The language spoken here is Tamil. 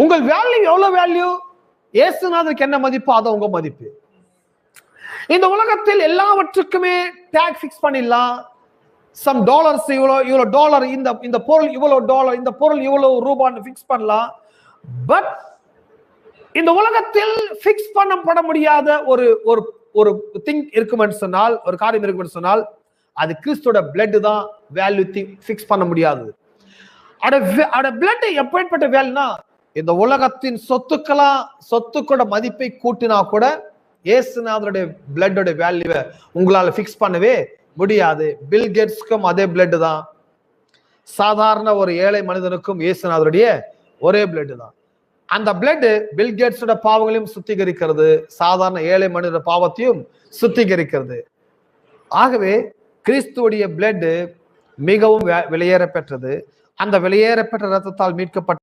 உங்கள் வேல்யூ எவ்வளவு வேல்யூ? இயேசுநாதருக்கு என்ன மதிப்பு அது உங்க மதிப்பு. இந்த உலகத்தில் எல்லாவற்றுக்குமே டேக் ஃபிக்ஸ் பண்ணிடலாம். சம் டாலர்ஸ் இவ்வளவு டாலர், இந்த பொருள் இவ்வளவு டாலர், இந்த பொருள் இவ்வளவு ரூபான்னு ஃபிக்ஸ் பண்ணலாம். பட் இந்த உலகத்தில் ஃபிக்ஸ் பண்ணப்பட முடியாத ஒரு ஒரு ஒரு திங் இருக்குமென்னு சொன்னால், ஒரு காரியம் இருக்குமென்னு சொன்னால், அது கிறிஸ்துவோட பிளட் தான் வேல்யூ ஃபிக்ஸ் பண்ண முடியாது. பிளட் எப்படிப்பட்ட வேல்யூனா, இந்த உலகத்தின் சொத்துக்களோட மதிப்பை கூட்டினா கூட இயேசுநாதருடைய பிளட்டோட வேல்யூவை உங்களால ஃபிக்ஸ் பண்ணவே முடியாது. பில் கேட்ஸ்க்கும் அதே பிளட் தான், சாதாரண ஒரு ஏழை மனிதனுக்கும் இயேசுநாதருடைய ஒரே பிளட் தான். அந்த பிளட் பில் கேட்ஸோட பாவங்களையும் சுத்திகரிக்கிறது, சாதாரண ஏழை மனித பாவத்தையும் சுத்திகரிக்கிறது. ஆகவே கிறிஸ்துவுடைய பிளட் மிகவும் வெளியேற பெற்றது. அந்த வெளியேறப்பெற்ற ரத்தத்தால் மீட்கப்பட்ட